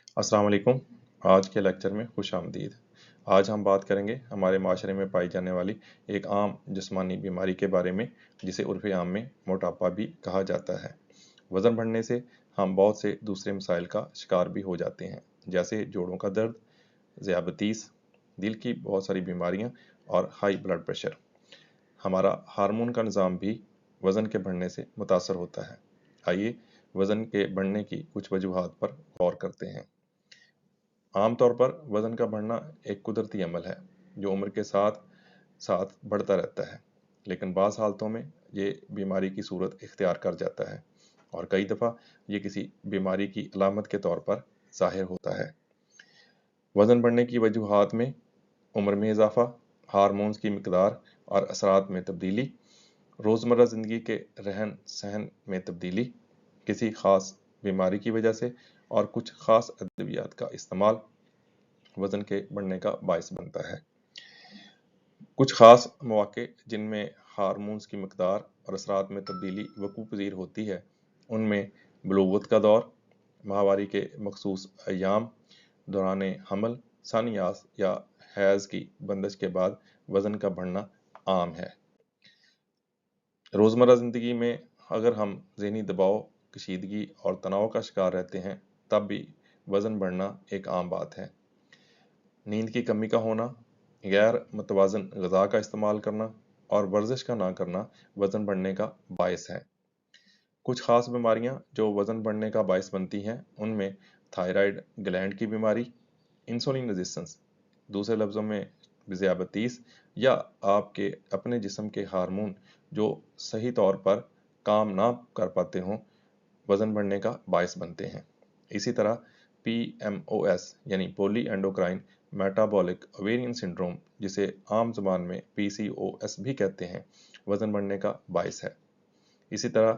अस्सलाम वालेकुम। आज के लेक्चर में खुश आमदीद। आज हम बात करेंगे हमारे माशरे में पाई जाने वाली एक आम जिस्मानी बीमारी के बारे में, जिसे उर्फ़ आम में मोटापा भी कहा जाता है। वज़न बढ़ने से हम बहुत से दूसरे मसाइल का शिकार भी हो जाते हैं, जैसे जोड़ों का दर्द, ज़ियाबतीस, दिल की बहुत सारी बीमारियां और हाई ब्लड प्रेशर। हमारा हार्मोन का निज़ाम भी वज़न के बढ़ने से मुतासर होता है। आइए वज़न के बढ़ने की कुछ वजूहात पर गौर करते हैं। आमतौर पर वज़न का बढ़ना एक कुदरती अमल है जो उम्र के साथ साथ बढ़ता रहता है, लेकिन बाज़ हालतों में ये बीमारी की सूरत इख्तियार कर जाता है और कई दफ़ा ये किसी बीमारी की अलामत के तौर पर ज़ाहिर होता है। वज़न बढ़ने की वजूहात में उम्र में इजाफ़ा, हार्मोन्स की मिकदार और असरात में तब्दीली, रोज़मर्रा ज़िंदगी के रहन सहन में तब्दीली, किसी ख़ास बीमारी की वजह से और कुछ ख़ास अद्वियात का इस्तेमाल वज़न के बढ़ने का बायस बनता है। कुछ ख़ास मौके जिनमें हार्मोन्स की मिकदार और असरात में तब्दीली वक़ूअ पज़ीर होती है, उनमें बलूगत का दौर, माहवारी के मखसूस अय्याम, दौरान हमल, सानियास या हैज़ की बंदिश के बाद वज़न का बढ़ना आम है। रोज़मर्रा ज़िंदगी में अगर हम ज़हनी दबाव, कशीदगी और तनाव का शिकार रहते हैं, तब भी वज़न बढ़ना एक आम बात है। नींद की कमी का होना, गैर मुतवाज़न ग़िज़ा का इस्तेमाल करना और वर्जिश का ना करना वज़न बढ़ने का बायस है। कुछ ख़ास बीमारियां जो वज़न बढ़ने का बायस बनती हैं, उनमें थायराइड ग्लैंड की बीमारी, इंसुलिन रेजिस्टेंस, दूसरे लफ्ज़ों में ज़ियाबतीस, या आपके अपने जिस्म के हार्मोन जो सही तौर पर काम ना कर पाते हों, वज़न बढ़ने का बायस बनते हैं। इसी तरह PMOS यानी poly endocrine metabolic ovarian syndrome, जिसे आम ज़बान में PCOS भी कहते हैं, वज़न बढ़ने का बायस है। इसी तरह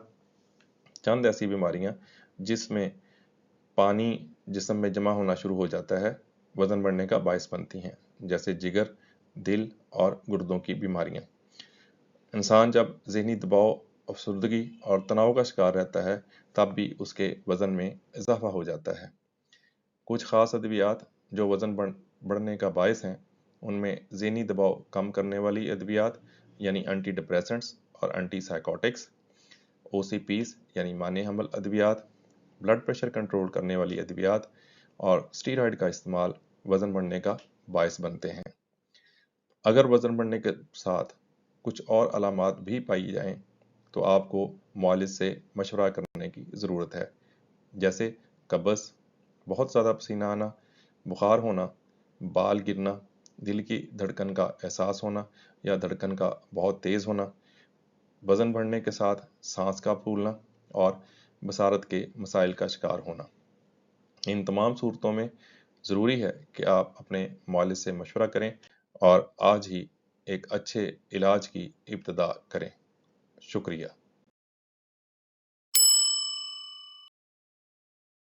चंद ऐसी बीमारियां जिसमें पानी जिस्म में जमा होना शुरू हो जाता है, वज़न बढ़ने का बायस बनती हैं, जैसे जिगर, दिल और गुर्दों की बीमारियां। इंसान जब ज़हनी दबाव, अफसरदगी और तनाव का शिकार रहता है, तब भी उसके वज़न में इजाफा हो जाता है। कुछ ख़ास अद्वियात जो वज़न बढ़ने का बायस हैं, उनमें ज़हनी दबाव कम करने वाली अद्वियात यानी एंटी डिप्रेसेंट्स और एंटी साइकोटिक्स, OCPs यानी माने हमल अद्वियात, ब्लड प्रेशर कंट्रोल करने वाली अद्वियात और स्टीरॉयड का इस्तेमाल वज़न बढ़ने का बायस बनते हैं। अगर वज़न बढ़ने के साथ कुछ और अलामात भी पाई जाएं, तो आपको मुआलिज से मशवरा करने की ज़रूरत है, जैसे कब्ज़, बहुत ज़्यादा पसीना आना, बुखार होना, बाल गिरना, दिल की धड़कन का एहसास होना या धड़कन का बहुत तेज़ होना, वज़न बढ़ने के साथ सांस का फूलना और बसारत के मसाइल का शिकार होना। इन तमाम सूरतों में ज़रूरी है कि आप अपने मुआलिज से मशवरा करें और आज ही एक अच्छे इलाज की इब्तिदा करें। शुक्रिया।